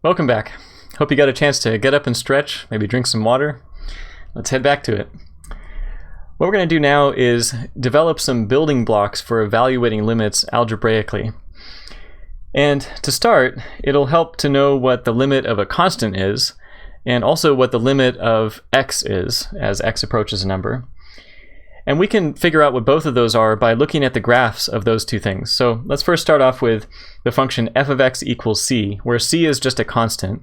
Welcome back. Hope you got a chance to get up and stretch, maybe drink some water. Let's head back to it. What we're going to do now is develop some building blocks for evaluating limits algebraically. And to start, it'll help to know what the limit of a constant is, and also what the limit of x is as x approaches a number. And we can figure out what both of those are by looking at the graphs of those two things. So let's first start off with the function f of x equals c, where c is just a constant.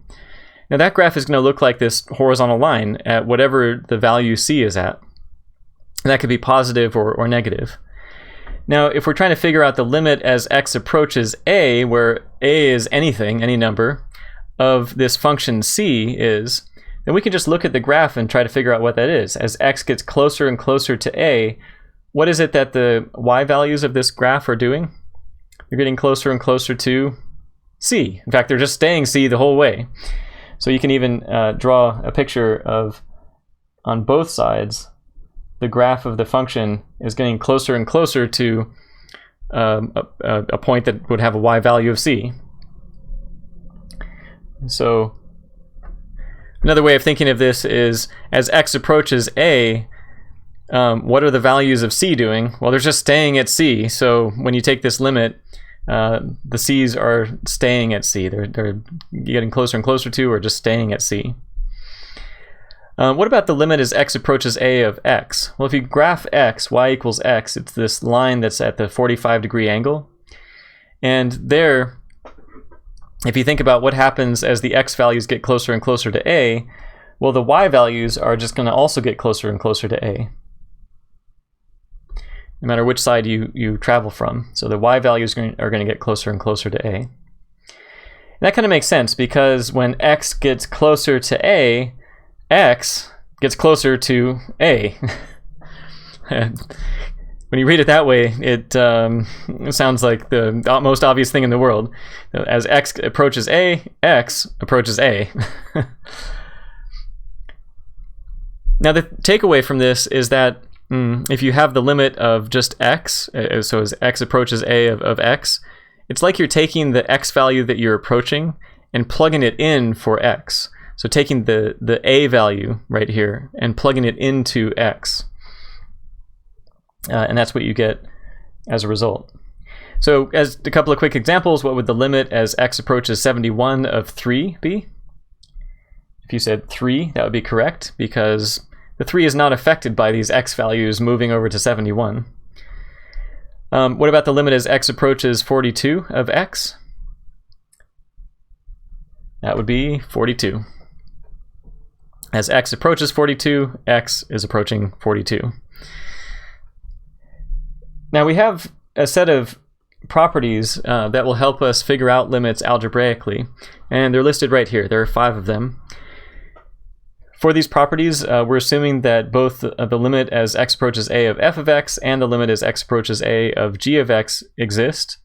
Now that graph is going to look like this horizontal line at whatever the value c is at. And that could be positive or negative. Now if we're trying to figure out the limit as x approaches a, where a is anything, any number, of this function c is, then we can just look at the graph and try to figure out what that is. As x gets closer and closer to a, what is it that the y values of this graph are doing? They're getting closer and closer to c. In fact, they're just staying c the whole way. So you can even draw a picture of, on both sides, the graph of the function is getting closer and closer to a point that would have a y value of c. So another way of thinking of this is, as x approaches a, what are the values of c doing? Well, they're just staying at c. So when you take this limit, the c's are staying at c. They're getting closer and closer to, or just staying at c. What about the limit as x approaches a of x? Well, if you graph x, y equals x, it's this line that's at the 45-degree angle. And there, if you think about what happens as the x values get closer and closer to a, well, the y values are just going to also get closer and closer to a, no matter which side you travel from. So the y values are going to get closer and closer to a. And that kind of makes sense, because when x gets closer to a, x gets closer to a. When you read it that way, it sounds like the most obvious thing in the world. As x approaches a, x approaches a. Now the takeaway from this is that if you have the limit of just x, so as x approaches a of x, it's like you're taking the x value that you're approaching and plugging it in for x. So taking the a value right here and plugging it into x. And that's what you get as a result. So as a couple of quick examples, what would the limit as x approaches 71 of 3 be? If you said 3, that would be correct, because the 3 is not affected by these x values moving over to 71. What about the limit as x approaches 42 of x? That would be 42. As x approaches 42, x is approaching 42. Now we have a set of properties that will help us figure out limits algebraically, and they're listed right here. There are 5 of them. For these properties, we're assuming that both the limit as x approaches a of f of x and the limit as x approaches a of g of x exist,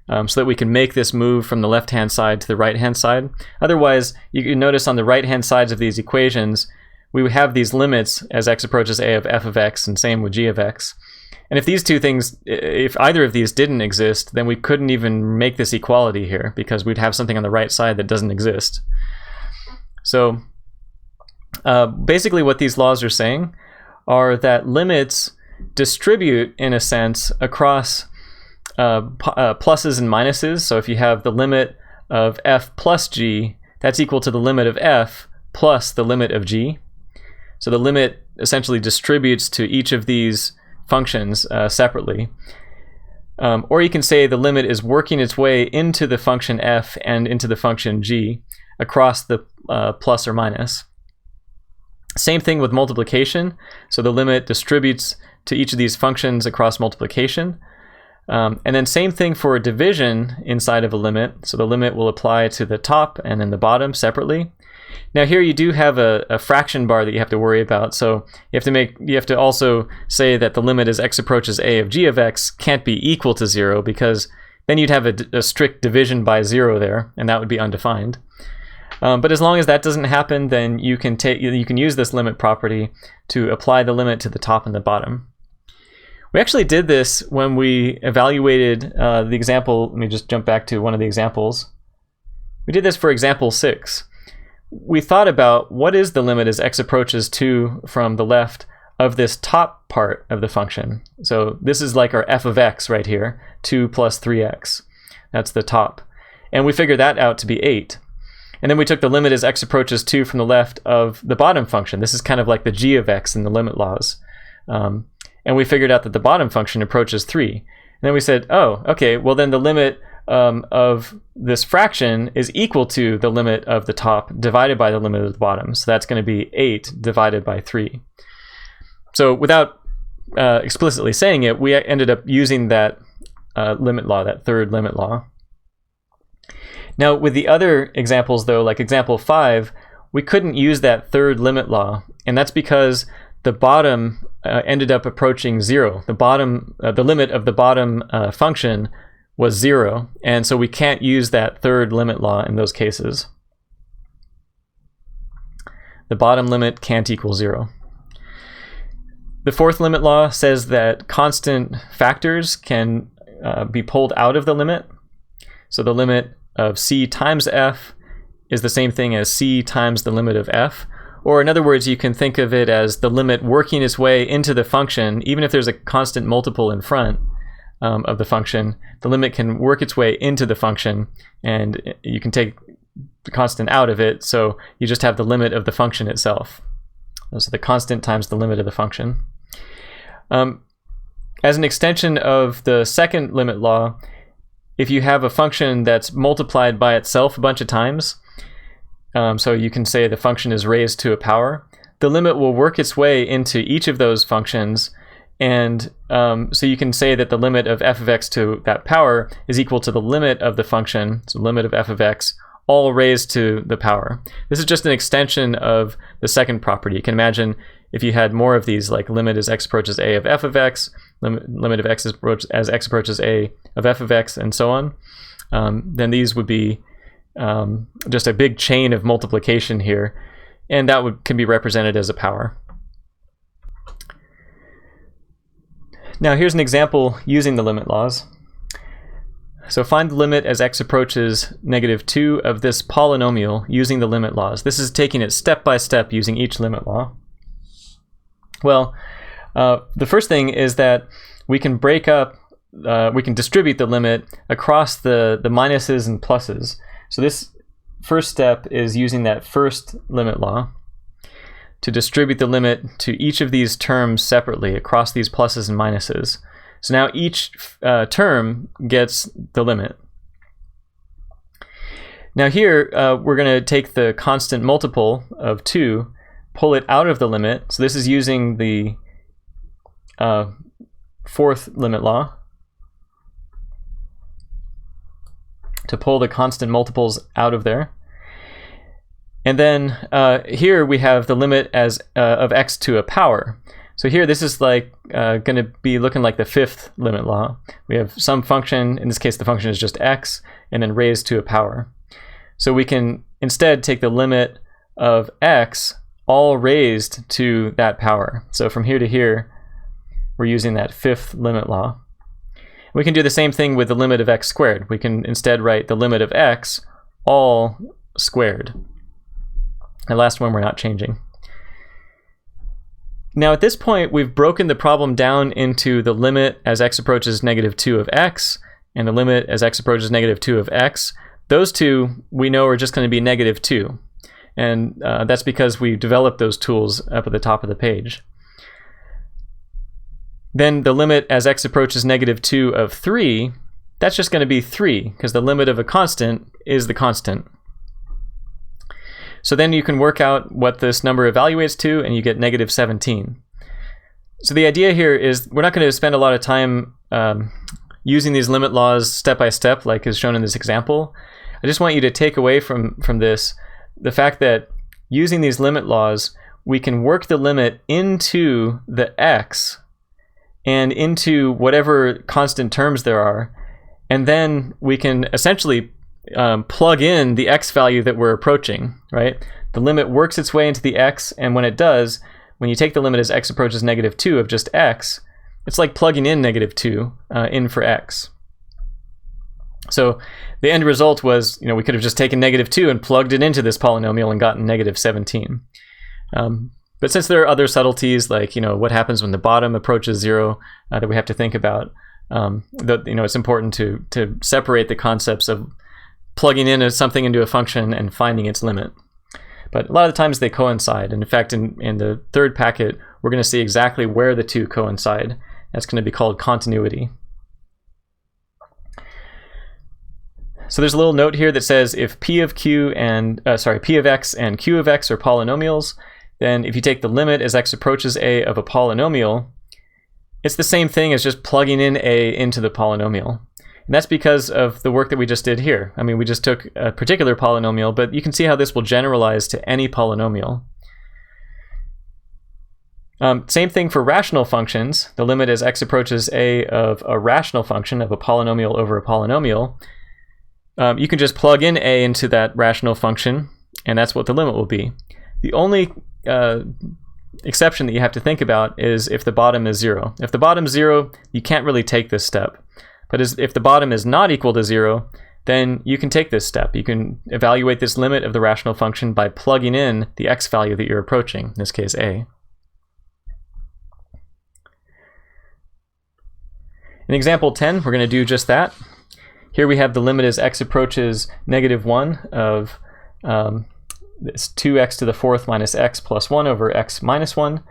so that we can make this move from the left-hand side to the right-hand side. Otherwise, you can notice on the right-hand sides of these equations, we would have these limits as x approaches a of f of x, and same with g of x. And if these two things, if either of these didn't exist, then we couldn't even make this equality here, because we'd have something on the right side that doesn't exist. So basically what these laws are saying are that limits distribute, in a sense, across pluses and minuses. So if you have the limit of f plus g, that's equal to the limit of f plus the limit of g. So the limit essentially distributes to each of these functions separately. Or you can say the limit is working its way into the function f and into the function g across the plus or minus. Same thing with multiplication. So the limit distributes to each of these functions across multiplication. And then same thing for division inside of a limit. So the limit will apply to the top and then the bottom separately. Now here you do have a fraction bar that you have to worry about. So you have to also say that the limit as x approaches a of g of x can't be equal to 0, because then you'd have a strict division by 0 there, and that would be undefined. But as long as that doesn't happen, then you can use this limit property to apply the limit to the top and the bottom. We actually did this when we evaluated the example. Let me just jump back to one of the examples. We did this for example 6. We thought about what is the limit as x approaches 2 from the left of this top part of the function. So this is like our f of x right here, 2 plus 3x. That's the top. And we figured that out to be 8. And then we took the limit as x approaches 2 from the left of the bottom function. This is kind of like the g of x in the limit laws. And we figured out that the bottom function approaches 3. And then we said, oh, okay, well then the limit of this fraction is equal to the limit of the top divided by the limit of the bottom. So that's going to be 8 divided by 3. So without explicitly saying it, we ended up using that limit law, that third limit law. Now with the other examples though, like example 5, we couldn't use that third limit law, and that's because the bottom ended up approaching 0. The limit of the bottom function was 0, and so we can't use that third limit law in those cases. The bottom limit can't equal 0. The fourth limit law says that constant factors can be pulled out of the limit. So the limit of c times f is the same thing as c times the limit of f. Or in other words, you can think of it as the limit working its way into the function. Even if there's a constant multiple in front of the function, the limit can work its way into the function, and you can take the constant out of it, so you just have the limit of the function itself. So the constant times the limit of the function. As an extension of the second limit law, if you have a function that's multiplied by itself a bunch of times, so you can say the function is raised to a power, the limit will work its way into each of those functions, and so you can say that the limit of f of x to that power is equal to the limit of the function, so limit of f of x, all raised to the power. This is just an extension of the second property. You can imagine if you had more of these, like limit as x approaches a of f of x, limit of x as x approaches a of f of x, and so on, then these would be just a big chain of multiplication here, and that can be represented as a power. Now here's an example using the limit laws. So find the limit as x approaches -2 of this polynomial using the limit laws. This is taking it step by step using each limit law. Well, the first thing is that we can we can distribute the limit across the minuses and pluses. So this first step is using that first limit law to distribute the limit to each of these terms separately across these pluses and minuses. So now each term gets the limit. Now here we're going to take the constant multiple of 2, pull it out of the limit. So this is using the fourth limit law to pull the constant multiples out of there. And then here we have the limit as of x to a power. So here this is like going to be looking like the fifth limit law. We have some function, in this case the function is just x, and then raised to a power. So we can instead take the limit of x all raised to that power. So from here to here we're using that fifth limit law. We can do the same thing with the limit of x squared. We can instead write the limit of x all squared. The last one we're not changing. Now at this point we've broken the problem down into the limit as x approaches -2 of x and the limit as x approaches -2 of x. Those two we know are just going to be -2, and that's because we developed those tools up at the top of the page. Then the limit as x approaches -2 of 3, that's just going to be 3 because the limit of a constant is the constant. So then you can work out what this number evaluates to, and you get -17. So the idea here is we're not going to spend a lot of time using these limit laws step by step like is shown in this example. I just want you to take away from this the fact that using these limit laws, we can work the limit into the x and into whatever constant terms there are, and then we can essentially plug in the x value that we're approaching, right? The limit works its way into the x, and when it does, when you take the limit as x approaches -2 of just x, it's like plugging in -2 in for x. So the end result was, we could have just taken -2 and plugged it into this polynomial and gotten -17. But since there are other subtleties, like what happens when the bottom approaches 0 that we have to think about, it's important to separate the concepts of plugging in something into a function and finding its limit. But a lot of the times they coincide. And in fact, in the third packet, we're going to see exactly where the two coincide. That's going to be called continuity. So there's a little note here that says if P of x and Q of x are polynomials, then if you take the limit as x approaches a of a polynomial, it's the same thing as just plugging in a into the polynomial. And that's because of the work that we just did here. I mean, we just took a particular polynomial, but you can see how this will generalize to any polynomial. Same thing for rational functions. The limit as x approaches a of a rational function of a polynomial over a polynomial. You can just plug in a into that rational function, and that's what the limit will be. The only exception that you have to think about is if the bottom is 0. If the bottom is 0, you can't really take this step. But if the bottom is not equal to 0, then you can take this step. You can evaluate this limit of the rational function by plugging in the x value that you're approaching, in this case a. In example 10, we're going to do just that. Here we have the limit as x approaches -1 of this 2x to the 4th minus x plus 1 over x minus 1.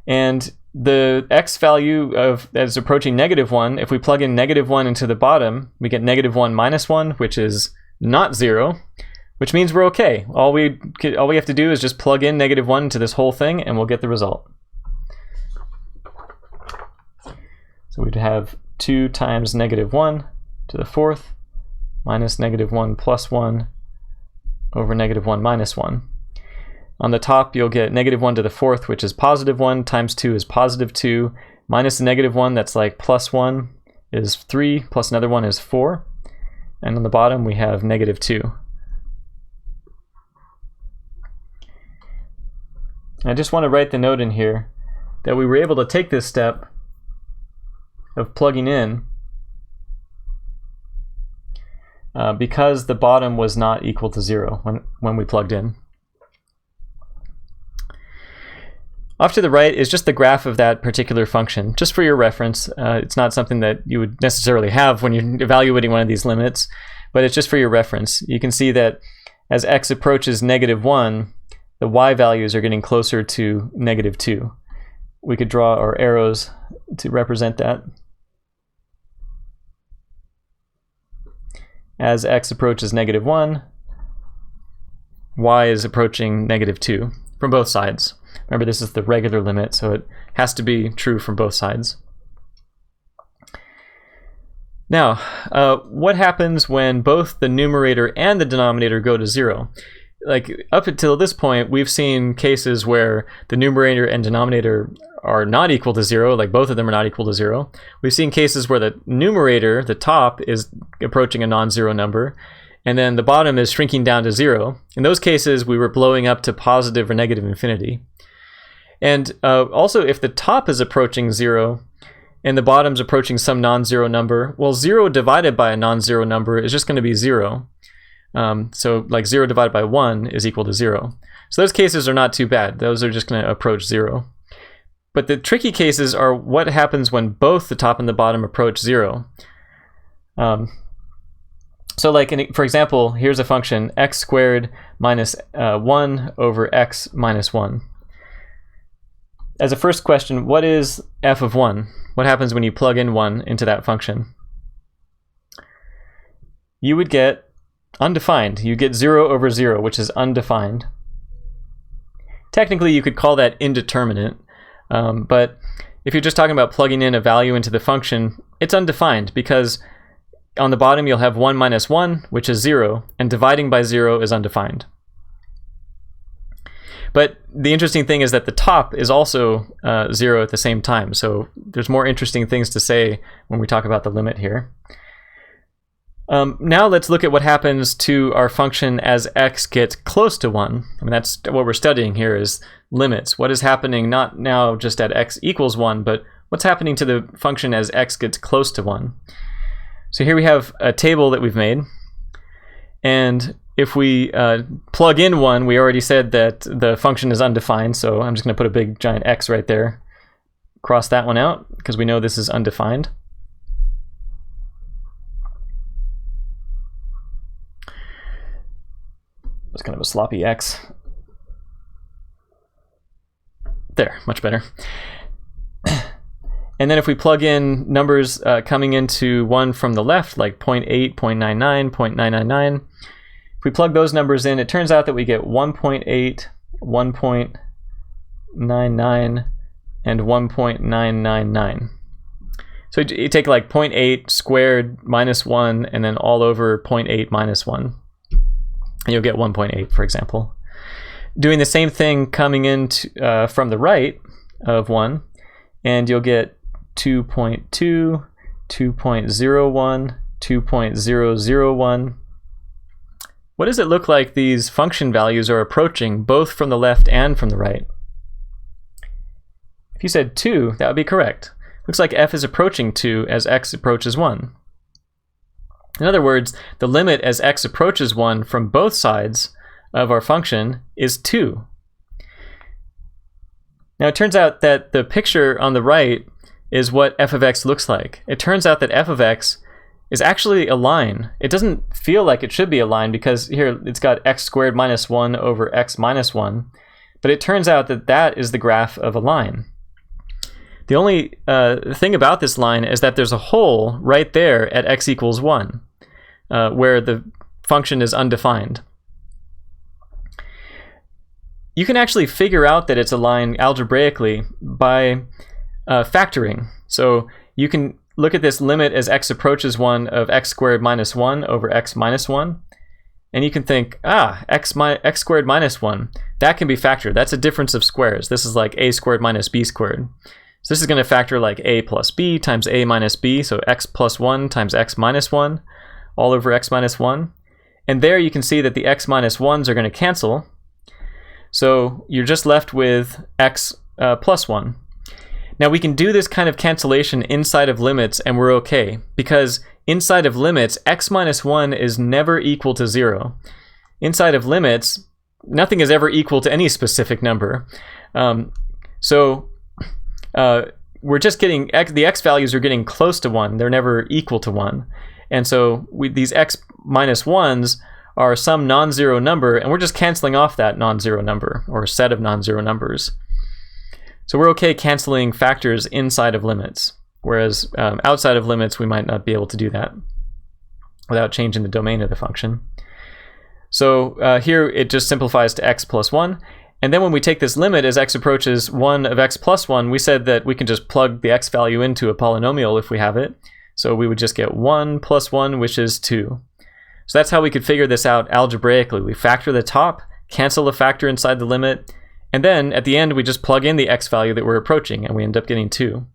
And the x value that is approaching -1, if we plug in -1 into the bottom, we get -1 minus 1, which is not 0, which means we're okay. All we have to do is just plug in -1 into this whole thing, and we'll get the result. So we'd have 2 times -1 to the 4th minus -1 plus 1 over -1 minus 1. On the top, you'll get -1 to the 4th, which is +1, times 2 is +2, minus the -1, that's like +1, is 3, plus another 1 is 4. And on the bottom, we have -2. I just want to write the note in here that we were able to take this step of plugging in because the bottom was not equal to 0 when we plugged in. Off to the right is just the graph of that particular function, just for your reference. It's not something that you would necessarily have when you're evaluating one of these limits, but it's just for your reference. You can see that as x approaches -1, the y values are getting closer to -2. We could draw our arrows to represent that. As x approaches -1, y is approaching -2 from both sides. Remember, this is the regular limit, so it has to be true from both sides. Now, what happens when both the numerator and the denominator go to 0? Like, up until this point, we've seen cases where the numerator and denominator are not equal to 0, like both of them are not equal to 0. We've seen cases where the numerator, the top, is approaching a non-zero number, and then the bottom is shrinking down to 0. In those cases, we were blowing up to positive or negative infinity. And also, if the top is approaching 0 and the bottom's approaching some non-zero number, well, 0 divided by a non-zero number is just going to be 0. So like 0 divided by 1 is equal to 0. So those cases are not too bad. Those are just going to approach 0. But the tricky cases are what happens when both the top and the bottom approach 0. So like, for example, here's a function x squared minus 1 over x minus 1. As a first question, what is f of 1? What happens when you plug in 1 into that function? You would get undefined. You get 0 over 0, which is undefined. Technically, you could call that indeterminate, but if you're just talking about plugging in a value into the function, it's undefined because on the bottom you'll have 1 minus 1, which is 0, and dividing by 0 is undefined. But the interesting thing is that the top is also 0 at the same time, so there's more interesting things to say when we talk about the limit here. Now let's look at what happens to our function as x gets close to 1. I mean, that's what we're studying here is limits. What is happening not now just at x equals 1, but what's happening to the function as x gets close to 1. So here we have a table that we've made, and if we plug in 1, we already said that the function is undefined, so I'm just going to put a big giant X right there. Cross that one out, because we know this is undefined. It's kind of a sloppy X. There, much better. And then if we plug in numbers coming into 1 from the left, like 0.8, 0.99, 0.999, if we plug those numbers in, it turns out that we get 1.8, 1.99, and 1.999. So you take like 0.8 squared minus 1, and then all over 0.8 minus 1. And you'll get 1.8, for example. Doing the same thing coming in from the right of 1, and you'll get 2.2, 2.01, 2.001. What does it look like these function values are approaching both from the left and from the right? If you said 2, that would be correct. Looks like f is approaching 2 as x approaches 1. In other words, the limit as x approaches 1 from both sides of our function is 2. Now it turns out that the picture on the right is what f of x looks like. It turns out that f of x is actually a line. It doesn't feel like it should be a line because here it's got x squared minus 1 over x minus 1, but it turns out that that is the graph of a line. The only thing about this line is that there's a hole right there at x equals 1, where the function is undefined. You can actually figure out that it's a line algebraically by factoring. So you can look at this limit as x approaches 1 of x squared minus 1 over x minus 1, and you can think, x squared minus 1, that can be factored. That's a difference of squares. This is like a squared minus b squared. So this is going to factor like a plus b times a minus b, so x plus 1 times x minus 1, all over x minus 1. And there you can see that the x minus 1s are going to cancel. So you're just left with x plus 1. Now we can do this kind of cancellation inside of limits and we're okay, because inside of limits, x minus 1 is never equal to 0. Inside of limits, nothing is ever equal to any specific number. We're just getting, the x values are getting close to 1. They're never equal to 1. And so these x minus 1s are some non-zero number, and we're just canceling off that non-zero number, or set of non-zero numbers. So we're okay canceling factors inside of limits, whereas outside of limits we might not be able to do that without changing the domain of the function. So here it just simplifies to x plus 1, and then when we take this limit as x approaches 1 of x plus 1, we said that we can just plug the x value into a polynomial if we have it. So we would just get 1 plus 1, which is 2. So that's how we could figure this out algebraically. We factor the top, cancel the factor inside the limit, and then at the end we just plug in the x value that we're approaching, and we end up getting 2.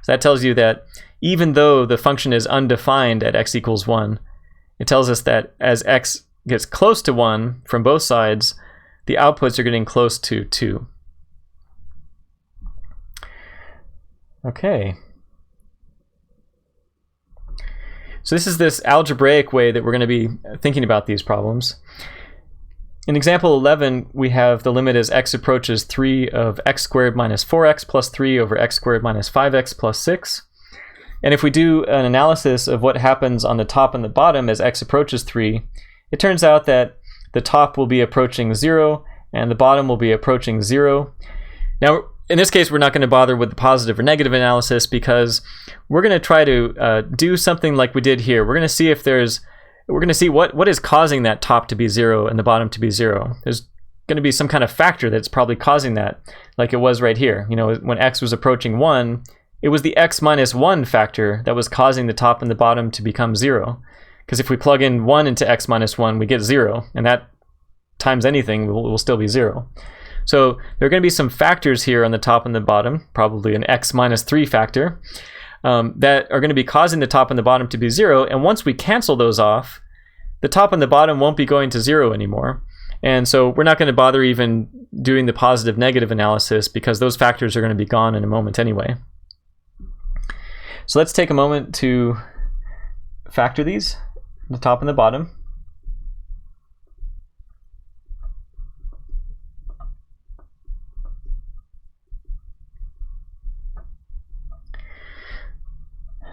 So that tells you that even though the function is undefined at x equals 1, it tells us that as x gets close to 1 from both sides, the outputs are getting close to 2. Okay. So this is this algebraic way that we're going to be thinking about these problems. In example 11, we have the limit as x approaches 3 of x squared minus 4x plus 3 over x squared minus 5x plus 6. And if we do an analysis of what happens on the top and the bottom as x approaches 3, it turns out that the top will be approaching 0 and the bottom will be approaching 0. Now, in this case, we're not going to bother with the positive or negative analysis because we're going to try to do something like we did here. We're going to see if we're going to see what is causing that top to be 0 and the bottom to be 0. There's going to be some kind of factor that's probably causing that, like it was right here. You know, when x was approaching 1, it was the x minus 1 factor that was causing the top and the bottom to become 0. Because if we plug in 1 into x minus 1, we get 0, and that times anything will still be 0. So there are going to be some factors here on the top and the bottom, probably an x minus 3 factor, that are going to be causing the top and the bottom to be 0. And once we cancel those off, the top and the bottom won't be going to 0 anymore. And so we're not going to bother even doing the positive negative analysis because those factors are going to be gone in a moment anyway. So let's take a moment to factor these, the top and the bottom.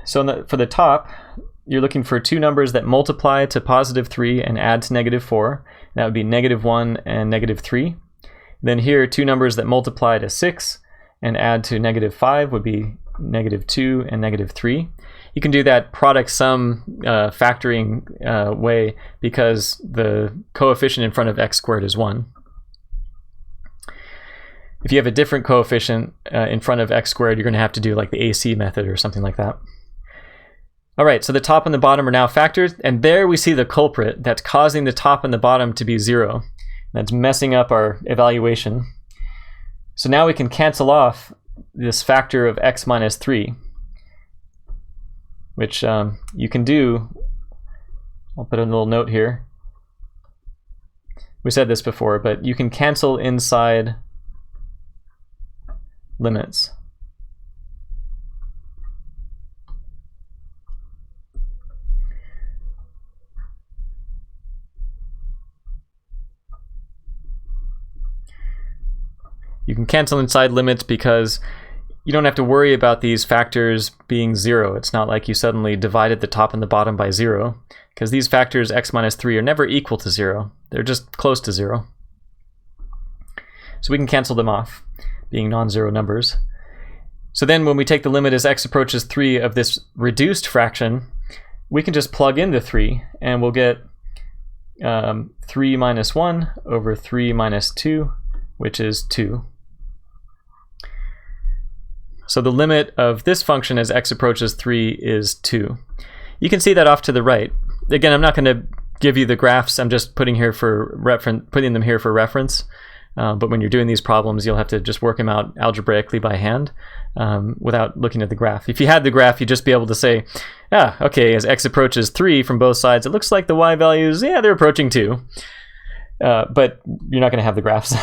So for the top, you're looking for two numbers that multiply to +3 and add to -4. That would be -1 and -3. Then here, two numbers that multiply to 6 and add to -5 would be -2 and -3. You can do that product sum factoring way because the coefficient in front of x squared is 1. If you have a different coefficient in front of x squared, you're going to have to do like the AC method or something like that. All right, so the top and the bottom are now factored, and there we see the culprit that's causing the top and the bottom to be 0. That's messing up our evaluation. So now we can cancel off this factor of x minus 3, which you can do. I'll put a little note here. We said this before, but you can cancel inside limits. You can cancel inside limits because you don't have to worry about these factors being 0. It's not like you suddenly divided the top and the bottom by 0, because these factors x minus 3 are never equal to 0. They're just close to 0. So we can cancel them off, being non-zero numbers. So then when we take the limit as x approaches 3 of this reduced fraction, we can just plug in the 3, and we'll get 3 minus 1 over 3 minus 2, which is 2. So the limit of this function as x approaches 3 is 2. You can see that off to the right. Again, I'm not going to give you the graphs. I'm just putting them here for reference. But when you're doing these problems, you'll have to just work them out algebraically by hand without looking at the graph. If you had the graph, you'd just be able to say, okay, as x approaches 3 from both sides, it looks like the y values, they're approaching 2. But you're not going to have the graphs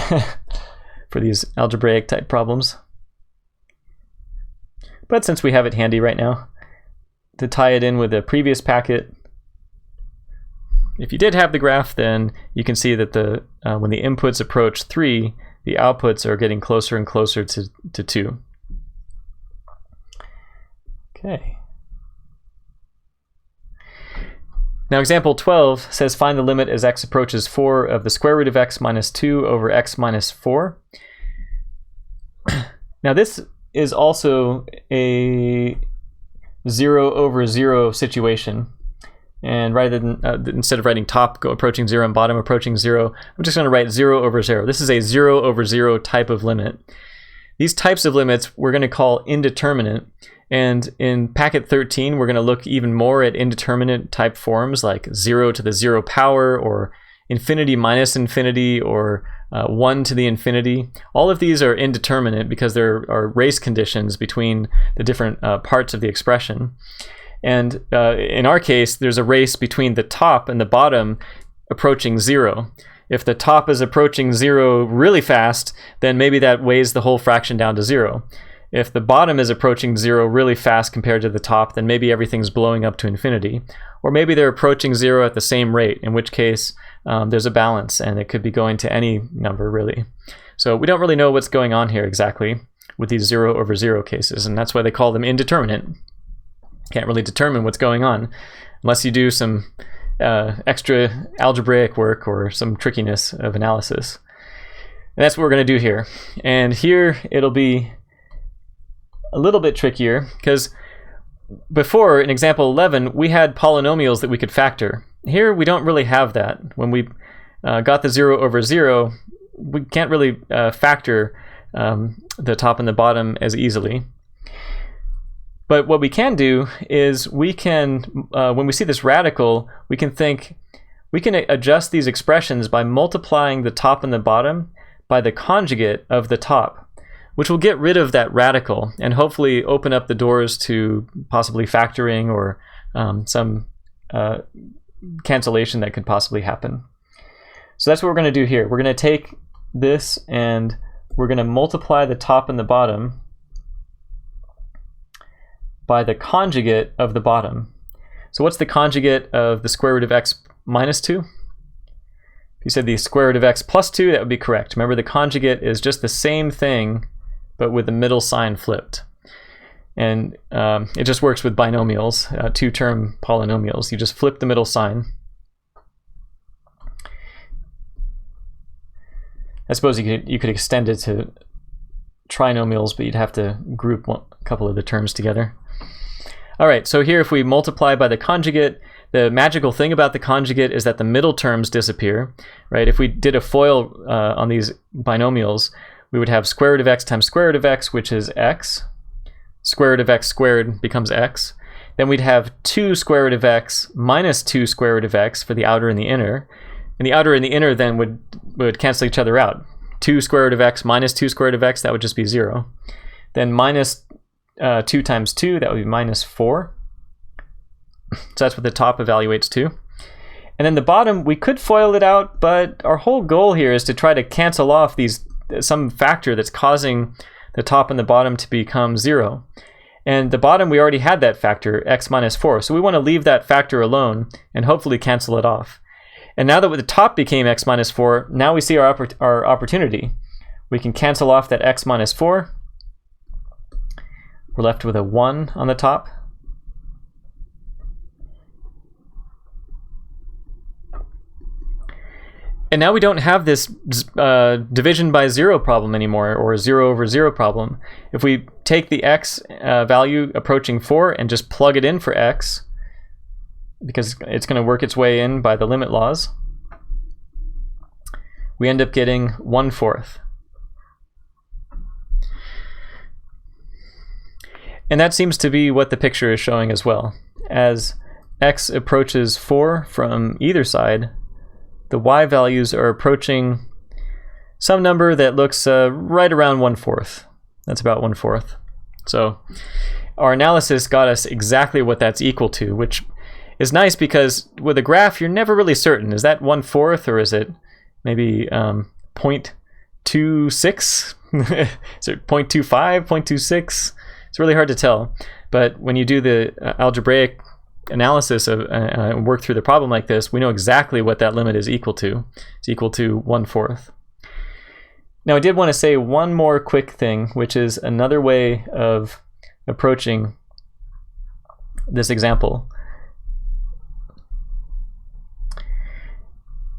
for these algebraic type problems. But since we have it handy right now, to tie it in with the previous packet, if you did have the graph, then you can see that when the inputs approach 3, the outputs are getting closer and closer to 2. Okay. Now example 12 says find the limit as x approaches 4 of the square root of x minus 2 over x minus 4. Now this is also a 0 over 0 situation. And rather than instead of writing top approaching 0 and bottom approaching 0, I'm just going to write 0 over 0. This is a 0 over 0 type of limit. These types of limits we're going to call indeterminate. And in packet 13, we're going to look even more at indeterminate type forms like 0 to the 0 power, or infinity minus infinity, or 1 to the infinity. All of these are indeterminate because there are race conditions between the different parts of the expression. And in our case, there's a race between the top and the bottom approaching 0. If the top is approaching 0 really fast, then maybe that weighs the whole fraction down to 0. If the bottom is approaching 0 really fast compared to the top, then maybe everything's blowing up to infinity. Or maybe they're approaching 0 at the same rate, in which case there's a balance, and it could be going to any number, really. So we don't really know what's going on here exactly with these 0 over 0 cases, and that's why they call them indeterminate. Can't really determine what's going on unless you do some extra algebraic work or some trickiness of analysis. And that's what we're going to do here. And here it'll be a little bit trickier because before, in example 11, we had polynomials that we could factor. Here we don't really have that. When we got the 0 over 0, we can't really factor the top and the bottom as easily. But what we can do is we can, when we see this radical, we can adjust these expressions by multiplying the top and the bottom by the conjugate of the top, which will get rid of that radical and hopefully open up the doors to possibly factoring or some cancellation that could possibly happen. So that's what we're going to do here. We're going to take this and we're going to multiply the top and the bottom by the conjugate of the bottom. So what's the conjugate of the square root of x minus 2? If you said the square root of x plus 2, that would be correct. Remember, the conjugate is just the same thing, but with the middle sign flipped. And it just works with binomials, two-term polynomials. You just flip the middle sign. I suppose you could extend it to trinomials, but you'd have to group a couple of the terms together. All right, so here if we multiply by the conjugate, the magical thing about the conjugate is that the middle terms disappear, right? If we did a FOIL on these binomials, we would have square root of x times square root of x, which is x. Square root of x squared becomes x. Then we'd have 2 square root of x minus 2 square root of x for the outer and the inner. And the outer and the inner then would cancel each other out. 2 square root of x minus 2 square root of x, that would just be 0. Then minus 2 times 2, that would be minus 4. So that's what the top evaluates to. And then the bottom, we could FOIL it out, but our whole goal here is to try to cancel off some factor that's causing the top and the bottom to become 0. And the bottom, we already had that factor, x minus 4. So we want to leave that factor alone and hopefully cancel it off. And now that the top became x minus 4, now we see our opportunity. We can cancel off that x minus 4. We're left with a 1 on the top. And now we don't have this division by 0 problem anymore, or 0 over 0 problem. If we take the x value approaching 4 and just plug it in for x, because it's going to work its way in by the limit laws, we end up getting 1/4. And that seems to be what the picture is showing as well. As x approaches 4 from either side, the y values are approaching some number that looks right around 1/4. That's about 1/4. So our analysis got us exactly what that's equal to, which is nice because with a graph, you're never really certain. Is that 1/4 or is it maybe 0.26? Is it 0.25, 0.26? It's really hard to tell. But when you do the algebraic analysis of work through the problem like this, we know exactly what that limit is equal to. It's equal to 1/4. Now I did want to say one more quick thing, which is another way of approaching this example.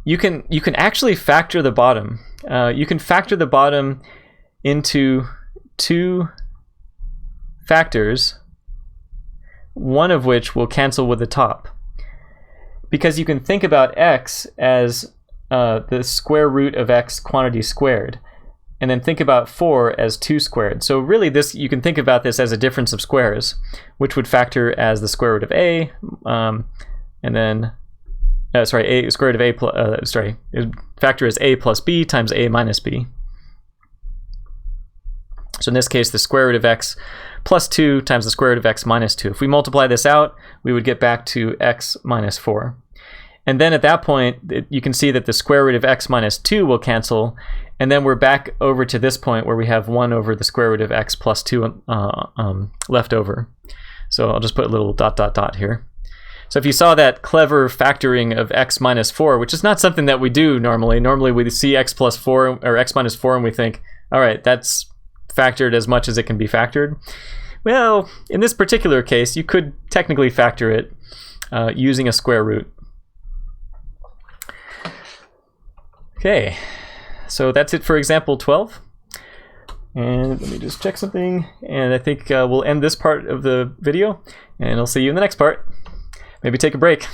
You can actually factor the bottom. You can factor the bottom into 2 factors, one of which will cancel with the top. Because you can think about x as the square root of x quantity squared, and then think about 4 as 2 squared. So really you can think about this as a difference of squares, which would factor as the square root of a, and then a square root of a plus, factor as a plus b times a minus b. So in this case, the square root of x plus 2 times the square root of x minus 2. If we multiply this out, we would get back to x minus 4. And then at that point, you can see that the square root of x minus 2 will cancel, and then we're back over to this point where we have 1 over the square root of x plus 2 left over. So I'll just put a little ... here. So if you saw that clever factoring of x minus 4, which is not something that we do normally. Normally we see x plus 4 or x minus 4 and we think, all right, that's factored as much as it can be factored. Well, in this particular case, you could technically factor it using a square root. Okay, so that's it for example 12. And let me just check something. And I think we'll end this part of the video, and I'll see you in the next part. Maybe take a break.